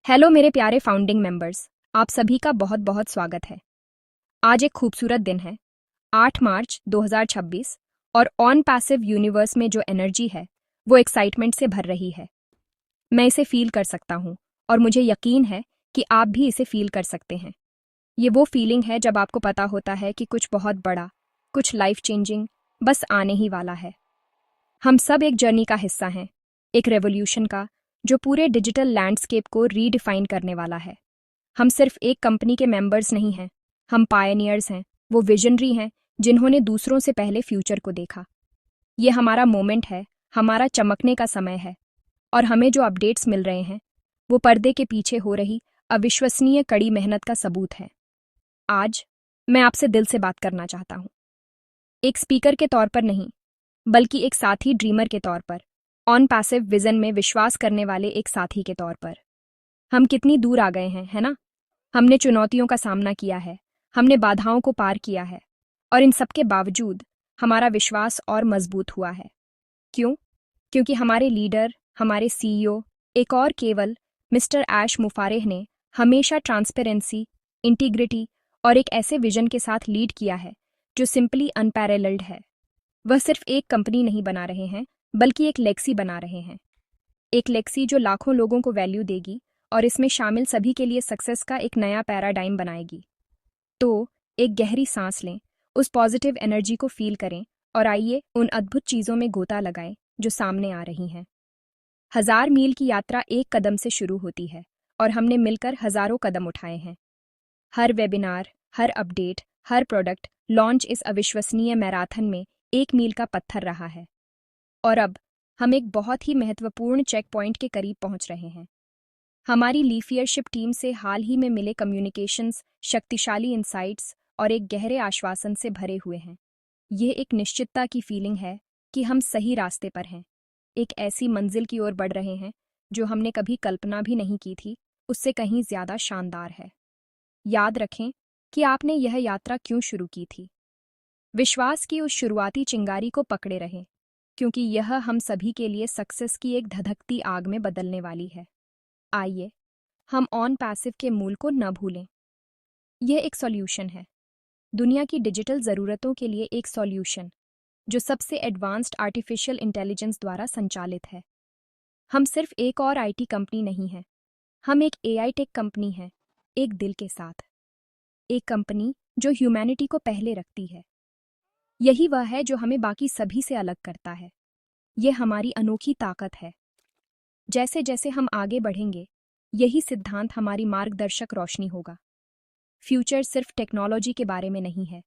Hello मेरे प्यारे founding members, आप सभी का बहुत बहुत स्वागत है। आज एक खूबसूरत दिन है, 8 मार्च 2026, और ऑन पैसिव यूनिवर्स में जो एनर्जी है वो एक्साइटमेंट से भर रही है। मैं इसे फील कर सकता हूँ और मुझे यकीन है कि आप भी इसे फील कर सकते हैं। ये वो फीलिंग है जब आपको पता होता है कि कुछ बहुत बड़ा, कुछ लाइफ चेंजिंग बस आने ही वाला है। हम सब एक जर्नी का हिस्सा हैं, एक रेवोल्यूशन का, जो पूरे डिजिटल लैंडस्केप को रीडिफाइन करने वाला है। हम सिर्फ एक कंपनी के मेंबर्स नहीं हैं, हम पायनियर्स हैं, वो विजनरी हैं जिन्होंने दूसरों से पहले फ्यूचर को देखा। ये हमारा मोमेंट है, हमारा चमकने का समय है, और हमें जो अपडेट्स मिल रहे हैं वो पर्दे के पीछे हो रही अविश्वसनीय कड़ी मेहनत का सबूत है। आज मैं आपसे दिल से बात करना चाहता हूँ, एक स्पीकर के तौर पर नहीं, बल्कि एक साथी ड्रीमर के तौर पर, ऑन पैसिव विजन में विश्वास करने वाले एक साथी के तौर पर। हम कितनी दूर आ गए हैं, है ना? हमने चुनौतियों का सामना किया है, हमने बाधाओं को पार किया है, और इन सब के बावजूद हमारा विश्वास और मजबूत हुआ है। क्यों? क्योंकि हमारे लीडर, हमारे सीईओ, एक और केवल मिस्टर ऐश मुफारेह ने हमेशा ट्रांसपेरेंसी, इंटीग्रिटी और एक ऐसे विजन के साथ लीड किया है जो सिंपली अनपैरेलल्ड है। वह सिर्फ एक कंपनी नहीं बना रहे हैं, बल्कि एक लेगसी बना रहे हैं। एक लेगसी जो लाखों लोगों को वैल्यू देगी और इसमें शामिल सभी के लिए सक्सेस का एक नया पैराडाइम बनाएगी। तो एक गहरी सांस लें, उस पॉजिटिव एनर्जी को फील करें, और आइए उन अद्भुत चीज़ों में गोता लगाएं जो सामने आ रही हैं। 1000 मील की यात्रा एक कदम से शुरू होती है, और हमने मिलकर हजारों कदम उठाए हैं। हर वेबिनार, हर अपडेट, हर प्रोडक्ट लॉन्च इस अविश्वसनीय मैराथन में 1 मील का पत्थर रहा है। और अब हम एक बहुत ही महत्वपूर्ण चेक पॉइंट के करीब पहुंच रहे हैं। हमारी लीफियरशिप टीम से हाल ही में मिले कम्युनिकेशंस शक्तिशाली इंसाइट्स और एक गहरे आश्वासन से भरे हुए हैं। यह एक निश्चितता की फीलिंग है कि हम सही रास्ते पर हैं, एक ऐसी मंजिल की ओर बढ़ रहे हैं जो हमने कभी कल्पना भी नहीं की थी, उससे कहीं ज्यादा शानदार है। याद रखें कि आपने यह यात्रा क्यों शुरू की थी। विश्वास की उस शुरुआती चिंगारी को पकड़े रहें, क्योंकि यह हम सभी के लिए सक्सेस की एक धधकती आग में बदलने वाली है। आइए हम ऑन पैसिव के मूल को न भूलें। यह एक सॉल्यूशन है, दुनिया की डिजिटल ज़रूरतों के लिए एक सॉल्यूशन, जो सबसे एडवांस्ड आर्टिफिशियल इंटेलिजेंस द्वारा संचालित है। हम सिर्फ एक और आईटी कंपनी नहीं हैं, हम एक एआई टेक कंपनी हैं, एक दिल के साथ। एक कंपनी जो ह्यूमैनिटी को पहले रखती है। यही वह है जो हमें बाकी सभी से अलग करता है। यह हमारी अनोखी ताकत है। जैसे जैसे हम आगे बढ़ेंगे, यही सिद्धांत हमारी मार्गदर्शक रोशनी होगा। फ्यूचर सिर्फ टेक्नोलॉजी के बारे में नहीं है,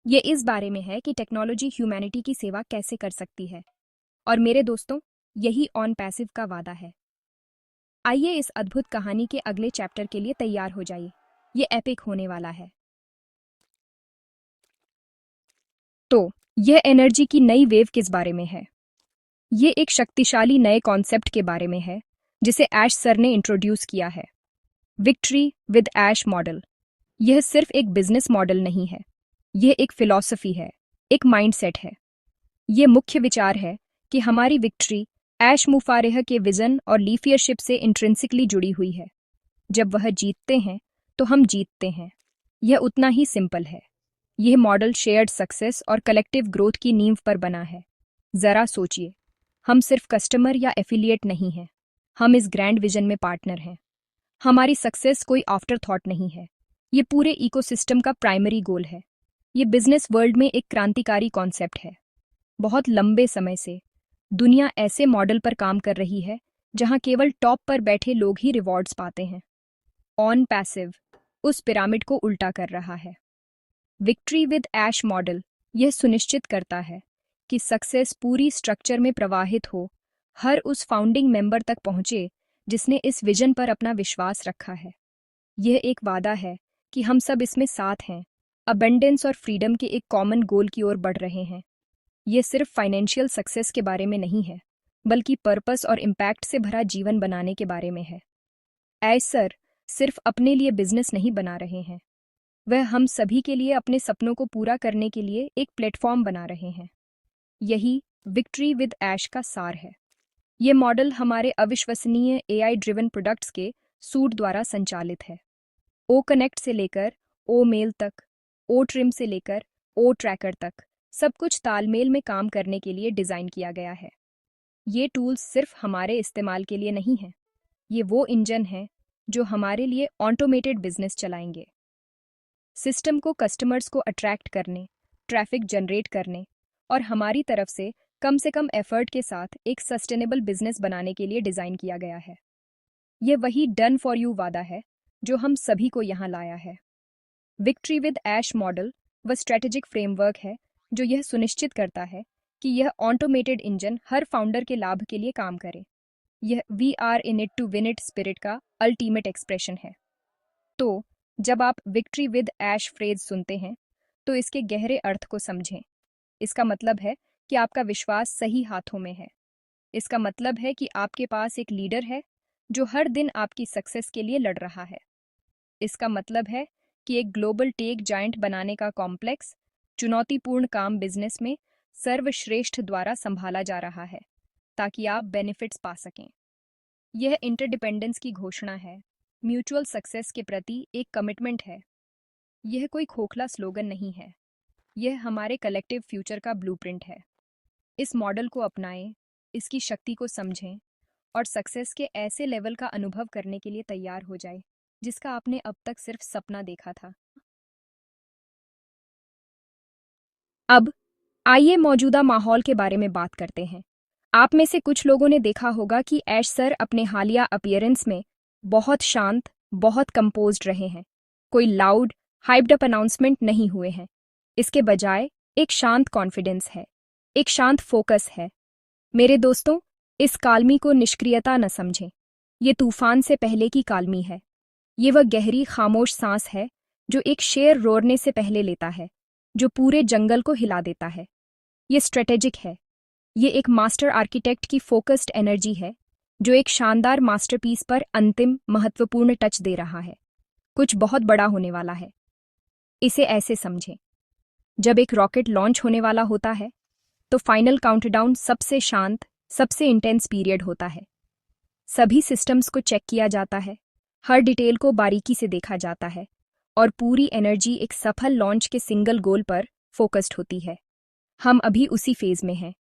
ये इस बारे में है कि टेक्नोलॉजी ह्यूमैनिटी की सेवा कैसे कर सकती है। और मेरे दोस्तों, यही ऑन पैसिव का वादा है। आइए इस अद्भुत कहानी के अगले चैप्टर के लिए तैयार हो जाइए, ये एपिक होने वाला है। तो यह एनर्जी की नई वेव किस बारे में है? ये एक शक्तिशाली नए कॉन्सेप्ट के बारे में है जिसे ऐश सर ने इंट्रोड्यूस किया है, विक्ट्री विद ऐश मॉडल। यह सिर्फ एक बिजनेस मॉडल नहीं है, यह एक फिलॉसफी है, एक माइंडसेट है। यह मुख्य विचार है कि हमारी विक्ट्री ऐश मुफारेह के विजन और लीफियरशिप से इंट्रिंसिकली जुड़ी हुई है। जब वह जीतते हैं तो हम जीतते हैं। यह उतना ही सिंपल है। यह मॉडल शेयर्ड सक्सेस और कलेक्टिव ग्रोथ की नींव पर बना है। जरा सोचिए, हम सिर्फ कस्टमर या एफिलिएट नहीं हैं, हम इस ग्रैंड विजन में पार्टनर हैं। हमारी सक्सेस कोई आफ्टर थॉट नहीं है, ये पूरे इकोसिस्टम का प्राइमरी गोल है। ये बिजनेस वर्ल्ड में एक क्रांतिकारी कॉन्सेप्ट है। बहुत लंबे समय से दुनिया ऐसे मॉडल पर काम कर रही है जहां केवल टॉप पर बैठे लोग ही रिवॉर्ड्स पाते हैं। ऑन पैसिव उस पिरामिड को उल्टा कर रहा है। विक्ट्री विद ऐश मॉडल यह सुनिश्चित करता है कि सक्सेस पूरी स्ट्रक्चर में प्रवाहित हो, हर उस फाउंडिंग मेंबर तक पहुंचे जिसने इस विजन पर अपना विश्वास रखा है। यह एक वादा है कि हम सब इसमें साथ हैं, अबंडेंस और फ्रीडम के एक कॉमन गोल की ओर बढ़ रहे हैं। यह सिर्फ फाइनेंशियल सक्सेस के बारे में नहीं है, बल्कि पर्पस और इम्पैक्ट से भरा जीवन बनाने के बारे में है। ऐश सर सिर्फ अपने लिए बिजनेस नहीं बना रहे हैं, वह हम सभी के लिए अपने सपनों को पूरा करने के लिए एक प्लेटफॉर्म बना रहे हैं। यही विक्ट्री विद ऐश का सार है। ये मॉडल हमारे अविश्वसनीय एआई ड्रिवन प्रोडक्ट्स के सूट द्वारा संचालित है। ओ कनेक्ट से लेकर ओ मेल तक, ओ ट्रिम से लेकर ओ ट्रैकर तक, सब कुछ तालमेल में काम करने के लिए डिज़ाइन किया गया है। ये टूल्स सिर्फ हमारे इस्तेमाल के लिए नहीं हैं, ये वो इंजन हैं जो हमारे लिए ऑटोमेटेड बिजनेस चलाएंगे। सिस्टम को कस्टमर्स को अट्रैक्ट करने, ट्रैफिक जनरेट करने और हमारी तरफ से कम एफर्ट के साथ एक सस्टेनेबल बिजनेस बनाने के लिए डिज़ाइन किया गया है। यह वही डन फॉर यू वादा है जो हम सभी को यहाँ लाया है। विक्ट्री विद ऐश मॉडल व स्ट्रेटेजिक फ्रेमवर्क है जो यह सुनिश्चित करता है कि यह ऑटोमेटेड इंजन हर फाउंडर के लाभ के लिए काम करे। यह we are in it to win it spirit का अल्टीमेट एक्सप्रेशन है। तो जब आप विक्ट्री विद ऐश फ्रेज सुनते हैं तो इसके गहरे अर्थ को समझें। इसका मतलब है कि आपका विश्वास सही हाथों में है। इसका मतलब है कि आपके पास एक लीडर है जो हर दिन आपकी सक्सेस के लिए लड़ रहा है। इसका मतलब है कि एक ग्लोबल टेक जायंट बनाने का कॉम्प्लेक्स, चुनौतीपूर्ण काम बिजनेस में सर्वश्रेष्ठ द्वारा संभाला जा रहा है ताकि आप बेनिफिट्स पा सकें। यह इंटरडिपेंडेंस की घोषणा है, म्यूचुअल सक्सेस के प्रति एक कमिटमेंट है। यह कोई खोखला स्लोगन नहीं है, यह हमारे कलेक्टिव फ्यूचर का ब्लूप्रिंट है। इस मॉडल को अपनाएं, इसकी शक्ति को समझें और सक्सेस के ऐसे लेवल का अनुभव करने के लिए तैयार हो जाए जिसका आपने अब तक सिर्फ सपना देखा था। अब आइए मौजूदा माहौल के बारे में बात करते हैं। आप में से कुछ लोगों ने देखा होगा कि ऐश सर अपने हालिया अपीयरेंस में बहुत शांत, बहुत कंपोज्ड रहे हैं। कोई लाउड, हाइप्ड अप अनाउंसमेंट नहीं हुए हैं। इसके बजाय एक शांत कॉन्फिडेंस है, एक शांत फोकस है। मेरे दोस्तों, इस कालमी को निष्क्रियता न समझें। ये तूफान से पहले की कालमी है। ये वह गहरी खामोश सांस है जो एक शेर रोरने से पहले लेता है, जो पूरे जंगल को हिला देता है। ये स्ट्रेटेजिक है। ये एक मास्टर आर्किटेक्ट की फोकस्ड एनर्जी है जो एक शानदार मास्टरपीस पर अंतिम महत्वपूर्ण टच दे रहा है। कुछ बहुत बड़ा होने वाला है। इसे ऐसे समझें, जब एक रॉकेट लॉन्च होने वाला होता है तो फाइनल काउंटडाउन सबसे शांत, सबसे इंटेंस पीरियड होता है। सभी सिस्टम्स को चेक किया जाता है, हर डिटेल को बारीकी से देखा जाता है और पूरी एनर्जी एक सफल लॉन्च के सिंगल गोल पर फोकस्ड होती है। हम अभी उसी फेज में हैं।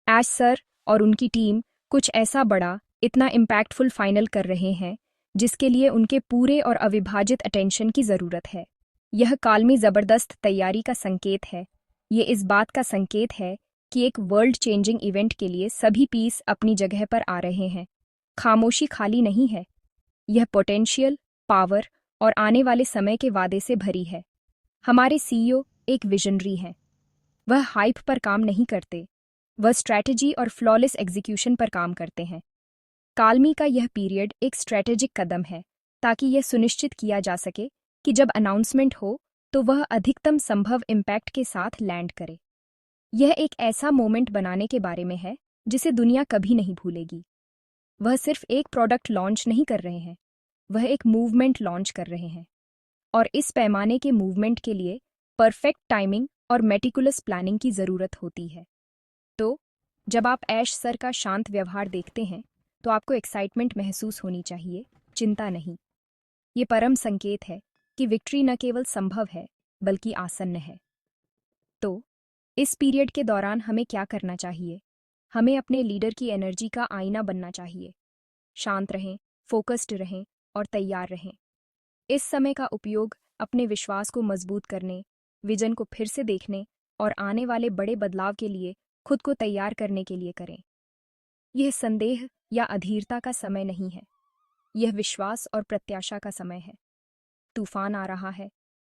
ऐश सर और उनकी टीम कुछ ऐसा बड़ा, इतना इम्पैक्टफुल फाइनल कर रहे हैं जिसके लिए उनके पूरे और अविभाजित अटेंशन की ज़रूरत है। यह कालमी ज़बरदस्त तैयारी का संकेत है। ये इस बात का संकेत है कि एक वर्ल्ड चेंजिंग इवेंट के लिए सभी पीस अपनी जगह पर आ रहे हैं। खामोशी खाली नहीं है, यह पोटेंशियल, पावर और आने वाले समय के वादे से भरी है। हमारे सीईओ एक विजनरी हैं। वह हाइप पर काम नहीं करते, वह स्ट्रैटेजी और फ्लॉलेस एग्जीक्यूशन पर काम करते हैं। कालमी का यह पीरियड एक स्ट्रैटेजिक कदम है ताकि यह सुनिश्चित किया जा सके कि जब अनाउंसमेंट हो तो वह अधिकतम संभव इम्पैक्ट के साथ लैंड करे। यह एक ऐसा मोमेंट बनाने के बारे में है जिसे दुनिया कभी नहीं भूलेगी। वह सिर्फ एक प्रोडक्ट लॉन्च नहीं कर रहे हैं, वह एक मूवमेंट लॉन्च कर रहे हैं। और इस पैमाने के मूवमेंट के लिए परफेक्ट टाइमिंग और मेटिकुलस प्लानिंग की ज़रूरत होती है। तो जब आप ऐश सर का शांत व्यवहार देखते हैं तो आपको एक्साइटमेंट महसूस होनी चाहिए, चिंता नहीं। ये परम संकेत है कि विक्ट्री न केवल संभव है बल्कि आसन्न है। तो इस पीरियड के दौरान हमें क्या करना चाहिए? हमें अपने लीडर की एनर्जी का आईना बनना चाहिए। शांत रहें, फोकस्ड रहें और तैयार रहें। इस समय का उपयोग अपने विश्वास को मजबूत करने, विजन को फिर से देखने और आने वाले बड़े बदलाव के लिए खुद को तैयार करने के लिए करें। यह संदेह या अधीरता का समय नहीं है, यह विश्वास और प्रत्याशा का समय है। तूफान आ रहा है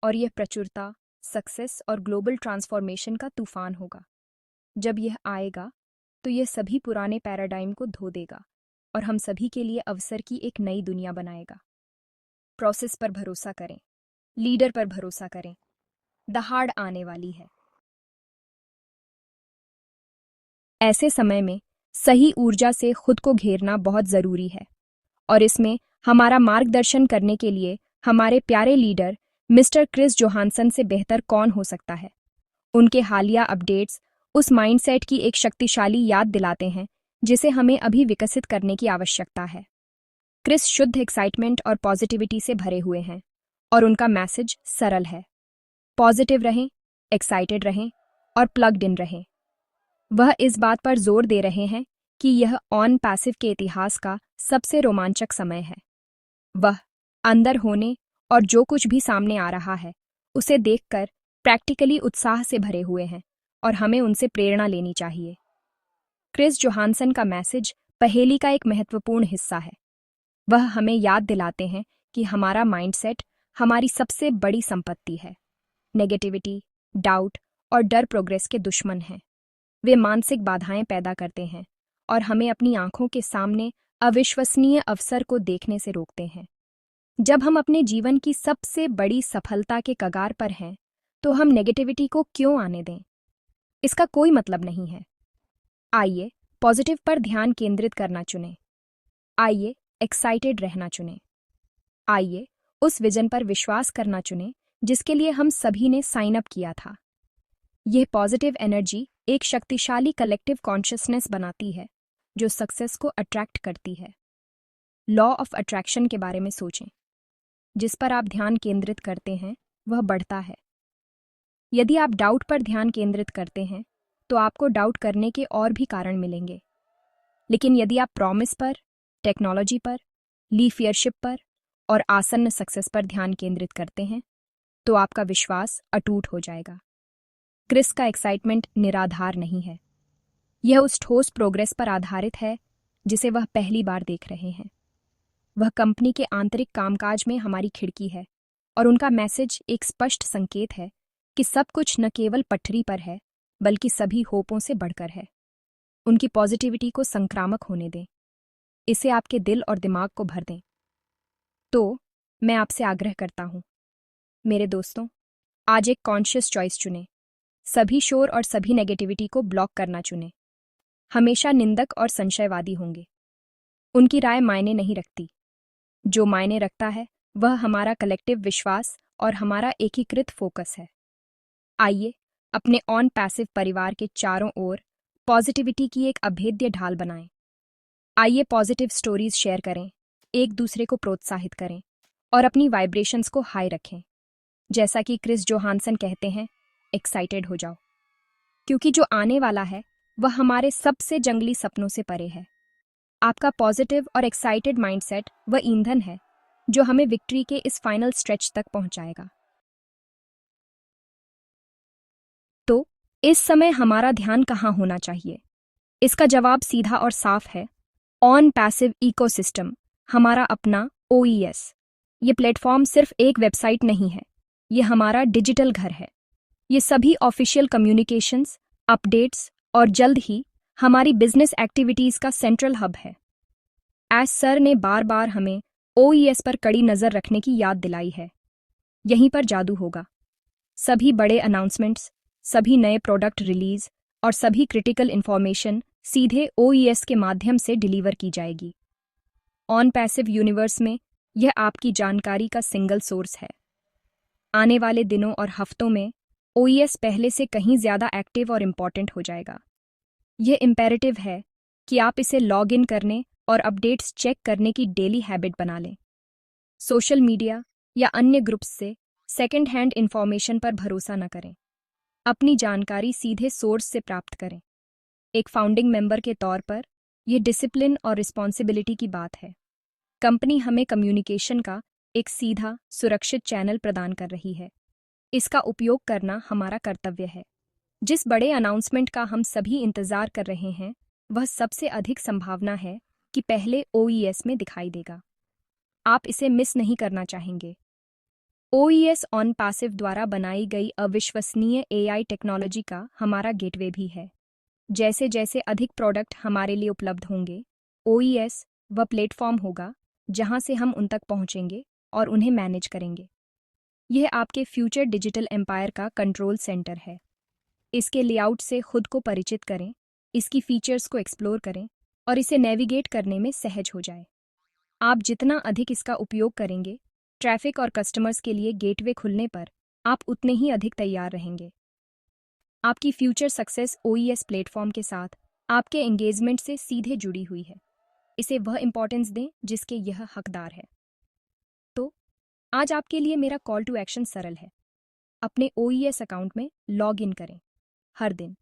और यह प्रचुरता, सक्सेस और ग्लोबल ट्रांसफॉर्मेशन का तूफान होगा। जब यह आएगा तो यह सभी पुराने पैराडाइम को धो देगा और हम सभी के लिए अवसर की एक नई दुनिया बनाएगा। प्रोसेस पर भरोसा करें, लीडर पर भरोसा करें। दहाड़ आने वाली है। ऐसे समय में सही ऊर्जा से खुद को घेरना बहुत ज़रूरी है और इसमें हमारा मार्गदर्शन करने के लिए हमारे प्यारे लीडर मिस्टर क्रिस जोहानसन से बेहतर कौन हो सकता है। उनके हालिया अपडेट्स उस माइंडसेट की एक शक्तिशाली याद दिलाते हैं जिसे हमें अभी विकसित करने की आवश्यकता है। क्रिस शुद्ध एक्साइटमेंट और पॉजिटिविटी से भरे हुए हैं और उनका मैसेज सरल है। पॉजिटिव रहें, एक्साइटेड रहें और प्लग्ड इन रहें। वह इस बात पर जोर दे रहे हैं कि यह ऑन पैसिव के इतिहास का सबसे रोमांचक समय है। वह अंदर होने और जो कुछ भी सामने आ रहा है उसे देखकर प्रैक्टिकली उत्साह से भरे हुए हैं और हमें उनसे प्रेरणा लेनी चाहिए। क्रिस जोहानसन का मैसेज पहेली का एक महत्वपूर्ण हिस्सा है। वह हमें याद दिलाते हैं कि हमारा माइंडसेट हमारी सबसे बड़ी संपत्ति है। नेगेटिविटी, डाउट और डर प्रोग्रेस के दुश्मन हैं। वे मानसिक बाधाएं पैदा करते हैं और हमें अपनी आंखों के सामने अविश्वसनीय अवसर को देखने से रोकते हैं। जब हम अपने जीवन की सबसे बड़ी सफलता के कगार पर हैं, तो हम नेगेटिविटी को क्यों आने दें? इसका कोई मतलब नहीं है। आइए पॉजिटिव पर ध्यान केंद्रित करना चुनें। आइए एक्साइटेड रहना चुनें। आइए उस विजन पर विश्वास करना चुनें जिसके लिए हम सभी ने साइन अप किया था। यह पॉजिटिव एनर्जी एक शक्तिशाली कलेक्टिव कॉन्शियसनेस बनाती है जो सक्सेस को अट्रैक्ट करती है। लॉ ऑफ अट्रैक्शन के बारे में सोचें। जिस पर आप ध्यान केंद्रित करते हैं वह बढ़ता है। यदि आप डाउट पर ध्यान केंद्रित करते हैं तो आपको डाउट करने के और भी कारण मिलेंगे। लेकिन यदि आप प्रॉमिस पर, टेक्नोलॉजी पर, लीफियरशिप पर और आसन्न सक्सेस पर ध्यान केंद्रित करते हैं तो आपका विश्वास अटूट हो जाएगा। क्रिस का एक्साइटमेंट निराधार नहीं है। यह उस ठोस प्रोग्रेस पर आधारित है जिसे वह पहली बार देख रहे हैं। वह कंपनी के आंतरिक कामकाज में हमारी खिड़की है और उनका मैसेज एक स्पष्ट संकेत है कि सब कुछ न केवल पटरी पर है बल्कि सभी होपों से बढ़कर है। उनकी पॉजिटिविटी को संक्रामक होने दें। इसे आपके दिल और दिमाग को भर दें। तो मैं आपसे आग्रह करता हूं, मेरे दोस्तों, आज एक कॉन्शियस चॉइस चुनें। सभी शोर और सभी नेगेटिविटी को ब्लॉक करना चुनें। हमेशा निंदक और संशयवादी होंगे। उनकी राय मायने नहीं रखती। जो मायने रखता है वह हमारा कलेक्टिव विश्वास और हमारा एकीकृत फोकस है। आइए अपने ऑन पैसिव परिवार के चारों ओर पॉजिटिविटी की एक अभेद्य ढाल बनाएं। आइए पॉजिटिव स्टोरीज शेयर करें, एक दूसरे को प्रोत्साहित करें और अपनी वाइब्रेशंस को हाई रखें। जैसा कि क्रिस जोहानसन कहते हैं, एक्साइटेड हो जाओ, क्योंकि जो आने वाला है वह हमारे सबसे जंगली सपनों से परे है। आपका पॉजिटिव और एक्साइटेड माइंडसेट वह ईंधन है जो हमें विक्ट्री के इस फाइनल स्ट्रेच तक पहुंचाएगा। तो इस समय हमारा ध्यान कहाँ होना चाहिए? इसका जवाब सीधा और साफ है। ऑन पैसिव इकोसिस्टम, हमारा अपना OES। ये प्लेटफॉर्म सिर्फ एक वेबसाइट नहीं है, ये हमारा डिजिटल घर है। ये सभी ऑफिशियल कम्युनिकेशंस, अपडेट्स और जल्द ही हमारी बिजनेस एक्टिविटीज का सेंट्रल हब है। एस सर ने बार बार हमें OES पर कड़ी नजर रखने की याद दिलाई है। यहीं पर जादू होगा। सभी बड़े अनाउंसमेंट्स, सभी नए प्रोडक्ट रिलीज और सभी क्रिटिकल इंफॉर्मेशन सीधे OES के माध्यम से डिलीवर की जाएगी। ऑन पैसिव यूनिवर्स में यह आपकी जानकारी का सिंगल सोर्स है। आने वाले दिनों और हफ्तों में OES पहले से कहीं ज्यादा एक्टिव और इम्पॉर्टेंट हो जाएगा। यह इम्पेरेटिव है कि आप इसे लॉग इन करने और अपडेट्स चेक करने की डेली हैबिट बना लें। सोशल मीडिया या अन्य ग्रुप्स से सेकंड हैंड इंफॉर्मेशन पर भरोसा न करें। अपनी जानकारी सीधे सोर्स से प्राप्त करें। एक फाउंडिंग मेंबर के तौर पर यह डिसिप्लिन और रिस्पॉन्सिबिलिटी की बात है। कंपनी हमें कम्युनिकेशन का एक सीधा, सुरक्षित चैनल प्रदान कर रही है। इसका उपयोग करना हमारा कर्तव्य है। जिस बड़े अनाउंसमेंट का हम सभी इंतजार कर रहे हैं, वह सबसे अधिक संभावना है कि पहले OES में दिखाई देगा। आप इसे मिस नहीं करना चाहेंगे। OES ऑन पैसिव द्वारा बनाई गई अविश्वसनीय AI टेक्नोलॉजी का हमारा गेटवे भी है। जैसे जैसे अधिक प्रोडक्ट हमारे लिए उपलब्ध होंगे, OES वह प्लेटफॉर्म होगा जहां से हम उन तक पहुंचेंगे और उन्हें मैनेज करेंगे। यह आपके फ्यूचर डिजिटल एम्पायर का कंट्रोल सेंटर है। इसके लेआउट से खुद को परिचित करें, इसकी फीचर्स को एक्सप्लोर करें और इसे नेविगेट करने में सहज हो जाए। आप जितना अधिक इसका उपयोग करेंगे, ट्रैफिक और कस्टमर्स के लिए गेटवे खुलने पर आप उतने ही अधिक तैयार रहेंगे। आपकी फ्यूचर सक्सेस OES प्लेटफॉर्म के साथ आपके एंगेजमेंट से सीधे जुड़ी हुई है। इसे वह इंपॉर्टेंस दें जिसके यह हकदार है। तो आज आपके लिए मेरा कॉल टू एक्शन सरल है। अपने OES अकाउंट में लॉग इन करें। हर दिन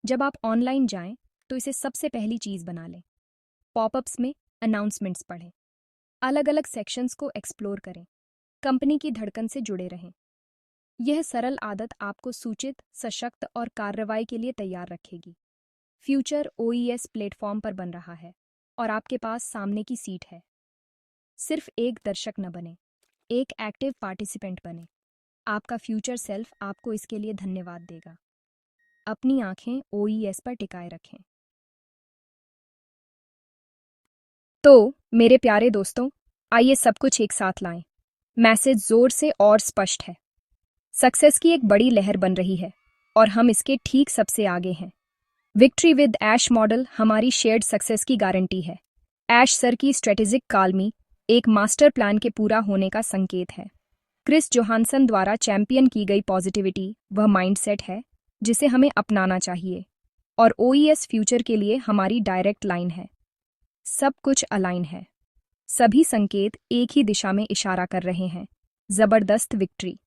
जब आप ऑनलाइन जाएं तो इसे सबसे पहली चीज़ बना लें। पॉपअप्स में अनाउंसमेंट्स पढ़ें, अलग अलग सेक्शंस को एक्सप्लोर करें, कंपनी की धड़कन से जुड़े रहें। यह सरल आदत आपको सूचित, सशक्त और कार्रवाई के लिए तैयार रखेगी। फ्यूचर OES प्लेटफॉर्म पर बन रहा है और आपके पास सामने की सीट है। सिर्फ एक दर्शक न बने, एक एक्टिव पार्टिसिपेंट बने। आपका फ्यूचर सेल्फ आपको इसके लिए धन्यवाद देगा। अपनी आंखें OES पर टिकाए रखें। तो मेरे प्यारे दोस्तों, आइए सब कुछ एक साथ लाएं। मैसेज जोर से और स्पष्ट है। सक्सेस की एक बड़ी लहर बन रही है और हम इसके ठीक सबसे आगे हैं। विक्ट्री विद ऐश मॉडल हमारी शेयर्ड सक्सेस की गारंटी है। ऐश सर की स्ट्रेटेजिक कालमी एक मास्टर प्लान के पूरा होने का संकेत है। क्रिस जोहानसन द्वारा चैंपियन की गई पॉजिटिविटी वह माइंडसेट है जिसे हमें अपनाना चाहिए। और OES फ्यूचर के लिए हमारी डायरेक्ट लाइन है। सब कुछ अलाइन है। सभी संकेत एक ही दिशा में इशारा कर रहे हैं। जबरदस्त विक्ट्री।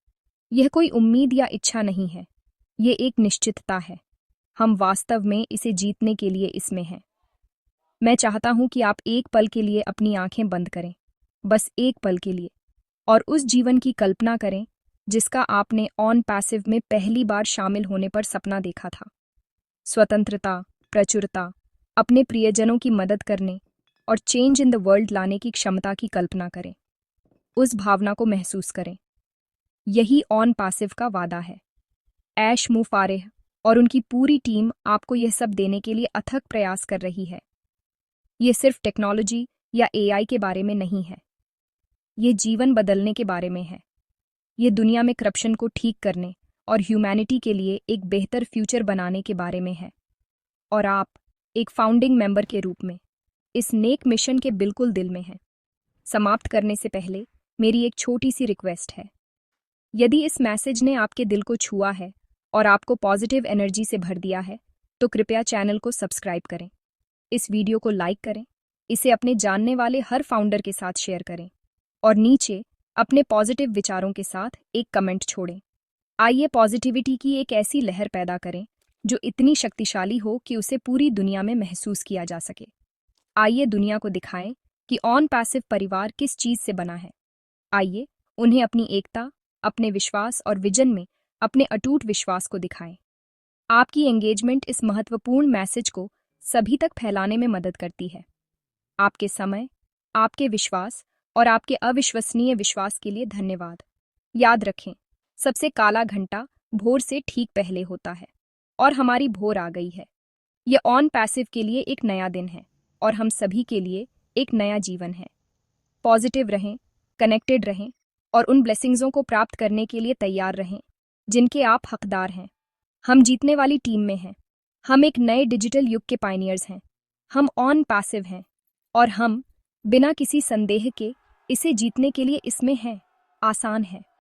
यह कोई उम्मीद या इच्छा नहीं है, ये एक निश्चितता है। हम वास्तव में इसे जीतने के लिए इसमें हैं। मैं चाहता हूं कि आप एक पल के लिए अपनी आंखें बंद करें, बस एक पल के लिए, और उस जीवन की कल्पना करें जिसका आपने ऑन पैसिव में पहली बार शामिल होने पर सपना देखा था। स्वतंत्रता, प्रचुरता, अपने प्रियजनों की मदद करने और चेंज इन द वर्ल्ड लाने की क्षमता की कल्पना करें। उस भावना को महसूस करें। यही ऑन पैसिव का वादा है। ऐश मुफारेह और उनकी पूरी टीम आपको यह सब देने के लिए अथक प्रयास कर रही है। ये सिर्फ टेक्नोलॉजी या AI के बारे में नहीं है, ये जीवन बदलने के बारे में है। ये दुनिया में करप्शन को ठीक करने और ह्यूमैनिटी के लिए एक बेहतर फ्यूचर बनाने के बारे में है। और आप एक फाउंडिंग मेंबर के रूप में इस नेक मिशन के बिल्कुल दिल में हैं। समाप्त करने से पहले मेरी एक छोटी सी रिक्वेस्ट है। यदि इस मैसेज ने आपके दिल को छुआ है और आपको पॉजिटिव एनर्जी से भर दिया है, तो कृपया चैनल को सब्सक्राइब करें, इस वीडियो को लाइक करें, इसे अपने जानने वाले हर फाउंडर के साथ शेयर करें और नीचे अपने पॉजिटिव विचारों के साथ एक कमेंट छोड़ें। आइए पॉजिटिविटी की एक ऐसी लहर पैदा करें जो इतनी शक्तिशाली हो कि उसे पूरी दुनिया में महसूस किया जा सके। आइए दुनिया को दिखाएं कि ऑन पैसिव परिवार किस चीज़ से बना है। आइए उन्हें अपनी एकता, अपने विश्वास और विजन में अपने अटूट विश्वास को दिखाएं। आपकी एंगेजमेंट इस महत्वपूर्ण मैसेज को सभी तक फैलाने में मदद करती है। आपके समय, आपके विश्वास और आपके अविश्वसनीय विश्वास के लिए धन्यवाद। याद रखें, सबसे काला घंटा भोर से ठीक पहले होता है और हमारी भोर आ गई है। यह ऑन पैसिव के लिए एक नया दिन है और हम सभी के लिए एक नया जीवन है। पॉजिटिव रहें, कनेक्टेड रहें और उन ब्लेसिंग्सों को प्राप्त करने के लिए तैयार रहें जिनके आप हकदार हैं। हम जीतने वाली टीम में हैं। हम एक नए डिजिटल युग के पायनियर्स हैं। हम ऑन पैसिव हैं और हम बिना किसी संदेह के इसे जीतने के लिए इसमें हैं। आसान है।